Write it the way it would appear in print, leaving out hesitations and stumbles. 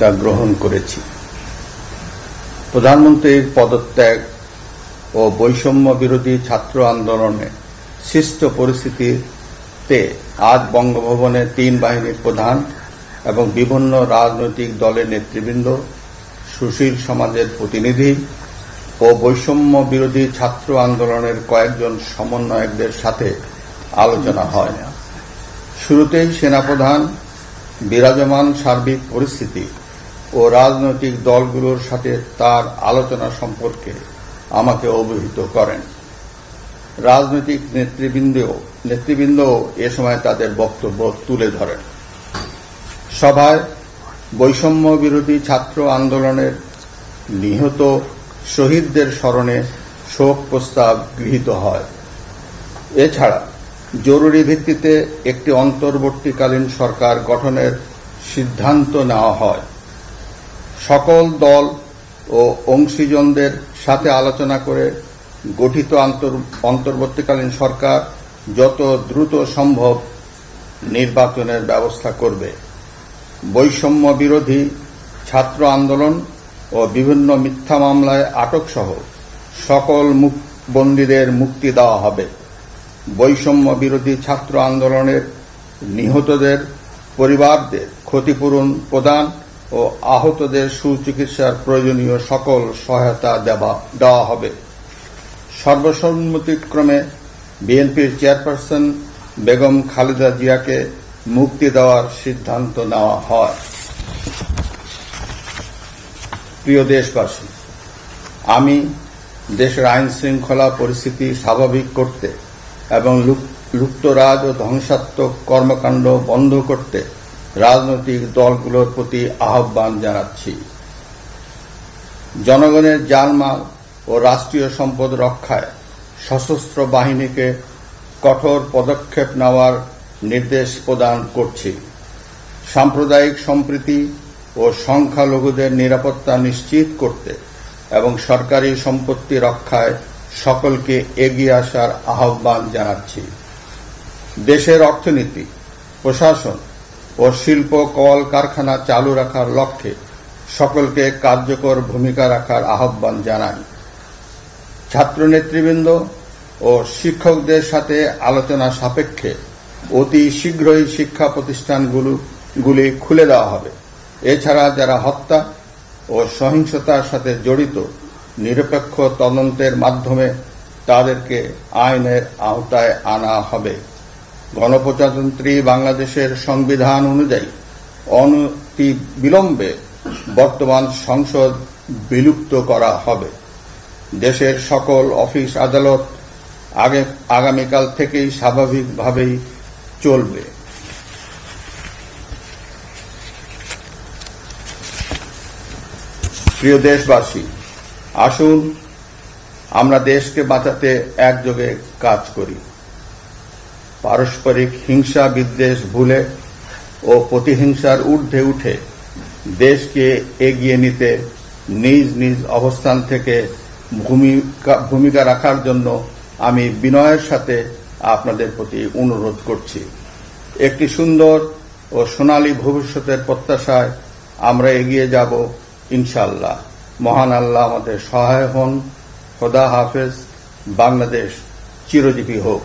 তা গ্রহণ করেছি। প্রধানমন্ত্রীর পদত্যাগ ও বৈষম্য বিরোধী ছাত্র আন্দোলনে সৃষ্ট পরিস্থিতিতে আজ বঙ্গভবনে 3 বাহিনীর প্রধান এবং বিভিন্ন রাজনৈতিক দলের নেতৃবৃন্দ, সুশীল সমাজের প্রতিনিধি ও বৈষম্য বিরোধী ছাত্র আন্দোলনের কয়েকজন সমন্বয়কদের সাথে আলোচনা হয়। শুরুতেই সেনাপ্রধান বিরাজমান সার্বিক পরিস্থিতি ও রাজনৈতিক দলগুলোর সাথে তার আলোচনা সম্পর্কে আমাকে অবহিত করেন। রাজনৈতিক নেতৃবৃন্দ এ সময় তাদের বক্তব্য তুলে ধরেন। সভায় বৈষম্য বিরোধী ছাত্র আন্দোলনের নিহত শহীদদের স্মরণে শোক প্রস্তাব গৃহীত হয়। এছাড়া জরুরি ভিত্তিতে একটি অন্তর্বর্তীকালীন সরকার গঠনের সিদ্ধান্ত নেওয়া হয়। সকল দল ও অংশীজনদের সাথে আলোচনা করে গঠিত অন্তর্বর্তীকালীন সরকার যত দ্রুত সম্ভব নির্বাচনের ব্যবস্থা করবে। বৈষম্য বিরোধী ছাত্র আন্দোলন ও বিভিন্ন মিথ্যা মামলায় আটক সহ সকল বন্দীদের মুক্তি দেওয়া হবে। বৈষম্য বিরোধী ছাত্র আন্দোলনের নিহতদের পরিবারদের ক্ষতিপূরণ প্রদান ও আহতদের সুচিকিৎসার প্রয়োজনীয় সকল সহায়তা দেওয়া হবে। সর্বসম্মতিক্রমে বিএনপির চেয়ারপারসন বেগম খালেদা জিয়াকে মুক্তি দেওয়ার সিদ্ধান্ত নেওয়া হয়। প্রিয় দেশবাসী, আমি দেশের আইন শৃঙ্খলা পরিস্থিতি স্বাভাবিক করতে এবং লুপ্তরাজ ও ধ্বংসাত্মক কর্মকাণ্ড বন্ধ করতে রাজনৈতিক দলগুলোর প্রতি আহ্বান জানাচ্ছি। জনগণের জানমাল ও রাষ্ট্রীয় সম্পদ রক্ষায় সশস্ত্র বাহিনীকে কঠোর পদক্ষেপ নেওয়ার নির্দেশ প্রদান করছি। সাম্প্রদায়িক সম্প্রীতি ও সংখ্যালঘুদের নিরাপত্তা নিশ্চিত করতে এবং সরকারি সম্পত্তি রক্ষায় সকলকে এগিয়ে আসার আহ্বান জানাচ্ছি। দেশের অর্থনীতি, প্রশাসন ও শিল্প কল কারখানা চালু রাখার লক্ষ্যে সকলকে কার্যকর ভূমিকা রাখার আহ্বান জানাই। ছাত্র নেতৃবৃন্দ ও শিক্ষকদের সাথে আলোচনা সাপেক্ষে অতি শীঘ্রই শিক্ষা প্রতিষ্ঠানগুলি খুলে দেওয়া হবে। এছাড়া যারা হত্যা ও সহিংসতার সাথে জড়িত নিরপেক্ষ তদন্তের মাধ্যমে তাদেরকে আইনের আওতায় আনা হবে। গণপ্রজাতন্ত্রী বাংলাদেশের সংবিধান অনুযায়ী অনতিবিলম্বে বর্তমান সংসদ বিলুপ্ত করা হবে। দেশের সকল অফিস আদালত আগামীকাল থেকেই স্বাভাবিকভাবেই চলবে। প্রিয় দেশবাসী, আসুন আমরা দেশকে বাঁচাতে একযোগে কাজ করি। পারস্পরিক হিংসা বিদ্বেষ ভুলে ও প্রতিহিংসার ঊর্ধ্বে উঠে দেশকে এগিয়ে নিতে নিজ নিজ অবস্থান থেকে ভূমিকা রাখার জন্য আমি বিনয়ের সাথে আপনাদের প্রতি অনুরোধ করছি। একটি সুন্দর ও সোনালী ভবিষ্যতের প্রত্যাশায় আমরা এগিয়ে যাব ইনশাআল্লাহ। মহান আল্লাহ আমাদের সহায় হন। খোদা হাফেজ। বাংলাদেশ চিরজীবী হোক।